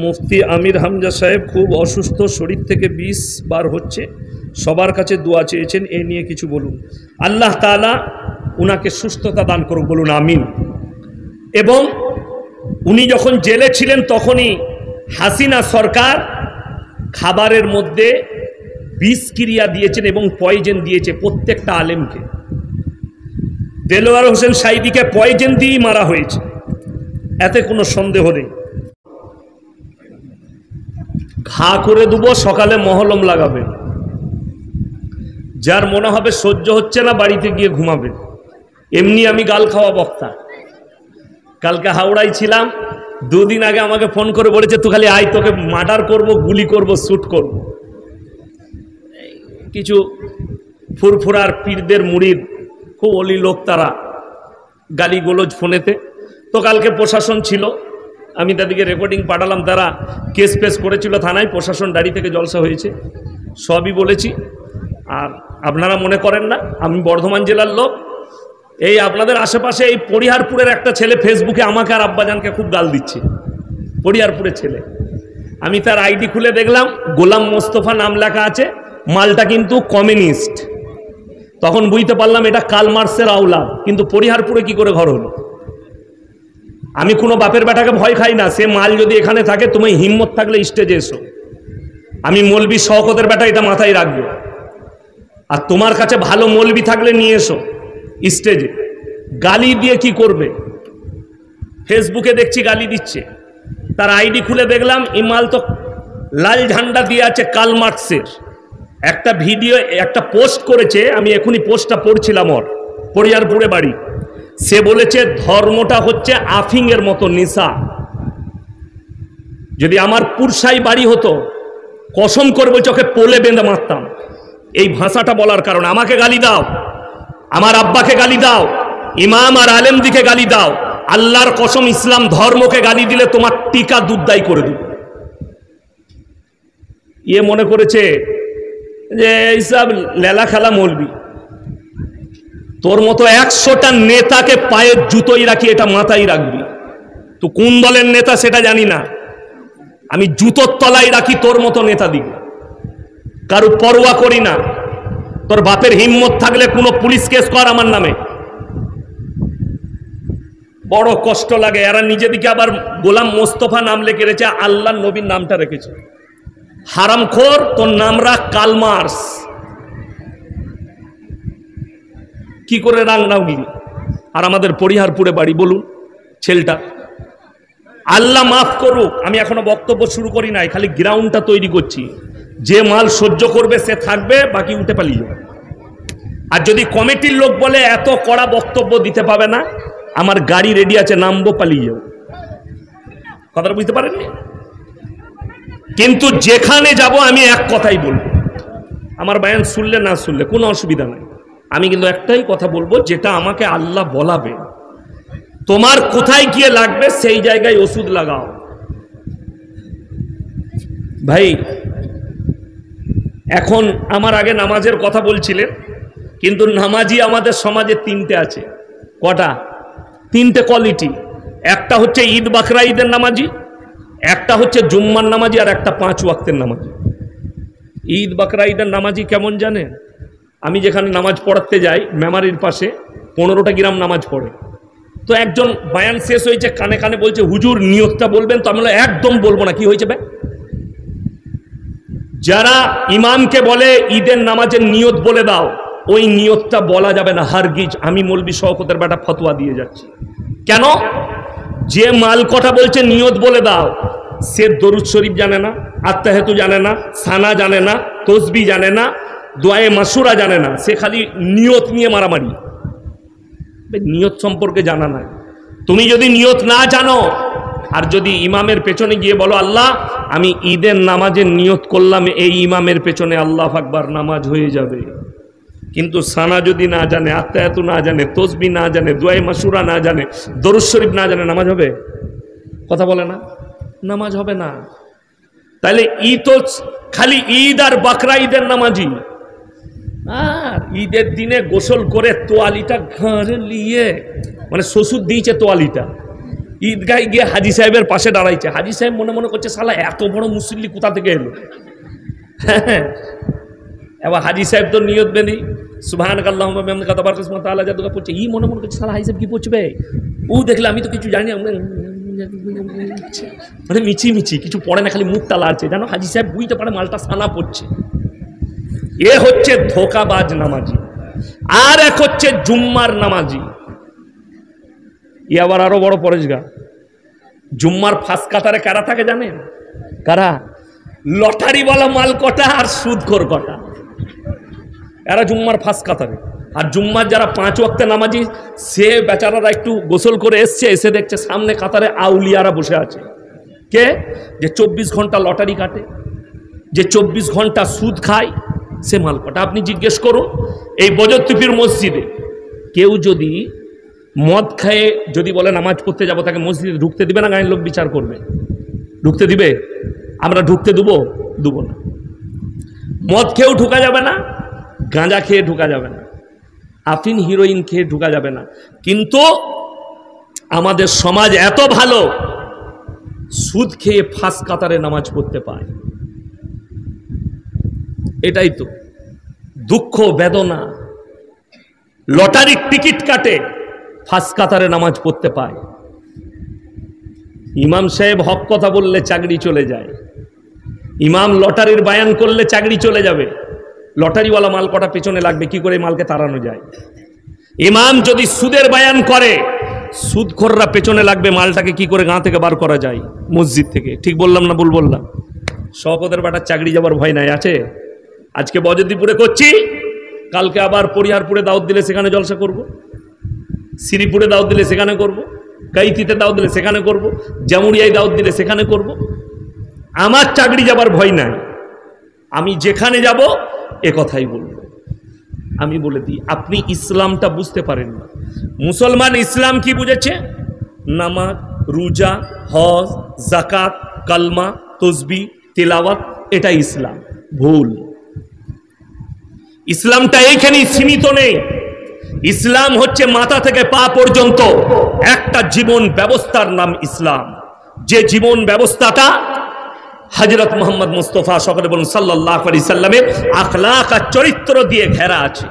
মুফতি আমির হামজা সাহেব খুব অসুস্থ, শরীর থেকে বিষ বার হচ্ছে, সবার কাছে দোয়া চেয়েছেন, এ নিয়ে কিছু বলুন। আল্লাহ তাআলা উনাকে সুস্থতা দান করুক, বলুন আমিন। এবং উনি যখন জেলে ছিলেন তখনই হাসিনা সরকার খাবারের মধ্যে বিষক্রিয়া দিয়েছেন এবং পয়জন দিয়েছে প্রত্যেকটা আলেমকে। দেলোয়ার হোসেন সাইদিকে পয়জন দিয়েই মারা হয়েছে, এতে কোনো সন্দেহ নেই। ঘা করে দেবো, সকালে মহলম লাগাবে। যার মনে হবে সহ্য হচ্ছে না বাড়িতে গিয়ে ঘুমাবে। এমনি আমি গাল খাওয়া বক্তা। কালকে হাওড়ায় ছিলাম, দুদিন আগে আমাকে ফোন করে বলেছে তুই খালি আয়, তোকে মার্ডার করব, গুলি করব, শ্যুট করব। কিছু ফুরফুরার পীরদের মুরিদ, খুব অলি লোক, তারা গালিগোলজ ফোনেতে। তো কালকে প্রশাসন ছিল, আমি তাদেরকে রেকর্ডিং পাঠালাম, তারা কেস পেস করেছিল থানায়, প্রশাসন গাড়ি থেকে জলসা হয়েছে, সবই বলেছি। আর আপনারা মনে করেন না আমি বর্ধমান জেলার লোক। এই আপনাদের আশেপাশে এই পরিহারপুরের একটা ছেলে ফেসবুকে আমাকে আর আব্বাজানকে খুব গাল দিচ্ছে, পরিহারপুরের ছেলে। আমি তার আইডি খুলে দেখলাম গোলাম মোস্তফা নাম লেখা আছে, মালটা কিন্তু কমিউনিস্ট। তখন বুঝতে পারলাম এটা কার্ল মার্কসের আওলাদ, কিন্তু পরিহারপুরে কি করে ঘর হলো? আমি কোনো বাপের বেটাকে ভয় খাই না, সে মাল যদি এখানে থাকে, তুমি হিম্মত থাকলে স্টেজে এসো। আমি মৌলবি শওকতের বেটা, এটা মাথায় রাখবে। আর তোমার কাছে ভালো মৌলবি থাকলে নিয়ে এসো স্টেজে। গালি দিয়ে কি করবে? ফেসবুকে দেখছি গালি দিচ্ছে, তার আইডি খুলে দেখলাম ইমাল তো লাল ঝান্ডা দিয়ে আছে কার্ল মার্কসের। একটা ভিডিও, একটা পোস্ট করেছে, আমি এখনই পোস্টটা পড়ছিলাম, ওর পরিহারপুরে বাড়ি। সে বলেছে ধর্মটা হচ্ছে আফিংয়ের মতো নেশা। যদি আমার পুরসাই বাড়ি হতো, কসম করে বলছে ওকে পোলে বেঁধে মারতাম। এই ভাষাটা বলার কারণে আমাকে গালি দাও, আমার আব্বাকে গালি দাও, ইমাম আর আলেমদিকে গালি দাও, আল্লাহর কসম ইসলাম ধর্মকে গালি দিলে তোমার টিকা দুধদাই করে দেব। ইয়ে মনে করেছে যে এইসব লেলা খেলা মৌলবি। তোর মতো 100টা নেতাকে পায়ের জুতোই রাখি, এটা মাথায় রাখবি। তো কোন দলের নেতা সেটা জানি না, আমি জুতোর তলায় রাখি তোর মতো নেতা দিকে, কারো পরোয়া করি না। তোর বাপের হিম্মত থাকলে কোনো পুলিশ কেস কর আমার নামে। বড় কষ্ট লাগে, এরা নিজেদিকে আবার গোলাম মোস্তফা নাম লিখে রেখেছে, আল্লাহ নবীর নামটা রেখেছে। হারামখোর, তোর নাম রাখ কার্ল মার্কস। কি করে রাংনাউগিরি? আর আমাদের পরিহারপুরে বাড়ি, বলুন ছেলেটা। আল্লাহ মাফ করুক, আমি এখনো বক্তব্য শুরু করি নাই, খালি গ্রাউন্ডটা তৈরি করছি। যে মাল সহ্য করবে সে থাকবে, বাকি উঠে পালিয়ে যাবে। আর যদি কমিটির লোক বলে এত কড়া বক্তব্য দিতে পাবে না, আমার গাড়ি রেডি আছে, নামবো, পালিয়ে যাবো। কথাটা বুঝতে পারেননি? কিন্তু যেখানে যাব আমি এক কথাই বলবো, আমার বয়ান শুনলে না শুনলে কোনো অসুবিধা নাই। আমি কিন্তু একটাই কথা বলবো, যেটা আমাকে আল্লাহ বলাবে। তোমার কোথায় গিয়ে লাগবে সেই জায়গায় ওষুধ লাগাও। ভাই এখন আমার আগে নামাজের কথা বলছিলেন, কিন্তু নামাজি আমাদের সমাজে তিনটে আছে। কটা? তিনটে কোয়ালিটি। একটা হচ্ছে ঈদ বাকরা ঈদের নামাজি, একটা হচ্ছে জুম্মার নামাজি, আর একটা 5 ওয়াক্তের নামাজি। ঈদ বাকরা ঈদের নামাজি কেমন জানেন? আমি যেখানে নামাজ পড়াতে যাই, মেমারির পাশে 15টা গ্রাম নামাজ পড়ে। তো একজন বায়ান শেষ হয়েছে, কানে কানে বলছে হুজুর নিয়তটা বলবেন। তো আমি বললাম একদম বলবো না। কি হয়েছে ভাই? যারা ইমামকে বলে ঈদের নামাজের নিয়ত বলে দাও, ওই নিয়তটা বলা যাবে না হারগিজ। আমি মৌলবি শওকতের বেটা ফতোয়া দিয়ে যাচ্ছি। কেন? যে মাল কথা বলছে নিয়ত বলে দাও, সে দরুদ শরীফ জানে না, আত্তাহিয়াতু জানে না, সানা জানে না, তসবিহ জানে না, দোয়ায়ে মাসুরা জানে না, সে খালি নিয়ত নিয়ে মারামারি। নিয়ত সম্পর্কে জানা নাই। তুমি যদি নিয়ত না জানো, আর যদি ইমামের পেছনে গিয়ে বলো আল্লাহ আমি ঈদের নামাজের নিয়ত করলাম, এই ইমামের পেছনে আল্লাহু আকবার, নামাজ হয়ে যাবে। কিন্তু সানা যদি না জানে, আত্তাহিয়াতু না জানে, তসবিহ না জানে, দোয়ায়ে মাসুরা না জানে, দরুদ শরীফ না জানে, নামাজ হবে? কথা বলে না, নামাজ হবে না। তাহলে ঈদ তো খালি ঈদ আর বাকরা ঈদের নামাজি। আর ঈদের দিনে গোসল করে তোয়ালিটা ঘরে নিয়ে, মানে শ্বশুর দিয়েছে তোয়ালিটা, ঈদগাহে গিয়ে হাজি সাহেবের পাশে দাঁড়াইছে। হাজি সাহেব মনে মনে করছে শালা এত বড় মুসল্লি কোথা থেকে এলো। এবার হাজি সাহেব তো নিয়ত বেঁধে সুবহানাকাল্লাহুম্মা বিহামদিকা তাবারাকা ইসমুকা তাআলা জাদ্দুকা পড়ছে। ই মনে মনে করছে শালা হাজি সাহেব কি পড়বে, ও দেখলে আমি তো কিছু জানি না, মানে মিছি মিছি কিছু পড়ে না, খালি মুখটা লাড়ছে, জানো হাজি সাহেব বুঝতে পারে মালটা সানা পড়ছে। এ হচ্ছে ধোকাবাজ নামাজি। আর এক হচ্ছে জুম্মার নামাজি, ই আবার আরো বড় পরেশগা। জুম্মার ফার্স্ট কাতারে কারা থাকে জানেন? কারা? লটারিওয়ালা মাল কটা আর সুদখোর কটা, এরা জুম্মার ফার্স্ট কাতারে। আর জুম্মার যারা 5 ওয়াক্তে নামাজি, সে বেচারারা একটু গোসল করে এসছে, এসে দেখছে সামনে কাতারে আউলিয়ারা বসে আছে। কে? যে 24 ঘন্টা লটারি কাটে, যে 24 ঘন্টা সুদ খায়, সে মাল কটা। আপনি জিজ্ঞেস করুন এই বজরতুপির মসজিদে কেউ যদি মদ খায় যদি বলে নামাজ পড়তে যাবো, তাকে মসজিদে ঢুকতে দিবে না? গায়ের লোক বিচার করবে, ঢুকতে দিবে? আমরা ঢুকতে দেবো? দেবো না। মদ খেয়েও ঢুকা যাবে না, গাঁজা খেয়ে ঢুকা যাবে না, আফিন হিরোইন খেয়ে ঢুকা যাবে না। কিন্তু আমাদের সমাজ এত ভালো, সুদ খেয়ে ফার্স্ট কাতারে নামাজ পড়তে পায়। এটাই তো দুঃখ বেদনা। লটারির টিকিট কাটে, ফার্স্ট কাতারে নামাজ পড়তে পায়। ইমাম সাহেব হক কথা বললে চাকরি চলে যায়, ইমাম লটারির বায়ান করলে চাকরি চলে যাবে। লটারিওয়ালা মাল কটা পেছনে লাগবে, কি করে মালকে তাড়ানো যায়। ইমাম যদি সুদের বায়ান করে, সুদখোররা পেছনে লাগবে মালটাকে কি করে গাঁ থেকে বার করা যায়, মসজিদ থেকে। ঠিক বললাম না ভুল বললাম? সভাপতির বাটার চাকরি যাবার ভয় নাই আছে? আজকে বজরদীপুরে করছি, কালকে আবার পরিহারপুরে দাওয়াত দিলে সেখানে জলসা করব, শ্রীপুরে দাওয়াত দিলে সেখানে করব, কাইতিতে দাওয়াত দিলে সেখানে করব, জামুরিয়ায় দাওয়াত দিলে সেখানে করব। আমার চাকরি যাবার ভয় নাই, আমি যেখানে যাব এ কথাই বলব। আমি বলে দিই, আপনি ইসলামটা বুঝতে পারেন না। মুসলমান ইসলাম কি বুঝেছে? নামাজ, রোজা, হজ, যাকাত, কালমা, তসবিহ, তিলাওয়াত, এটা ইসলাম। ভুল। ইসলামটা এইখানেই সীমিত নেই। ইসলাম হচ্ছে মাথা থেকে পা পর্যন্ত একটা জীবন ব্যবস্থার নাম ইসলাম। যে জীবন ব্যবস্থাটা হযরত মুহাম্মদ মুস্তাফা সকলে বলুন সাল্লাল্লাহু আলাইহি সাল্লামের আখলাক আর চরিত্র দিয়ে ঘেরা আছে।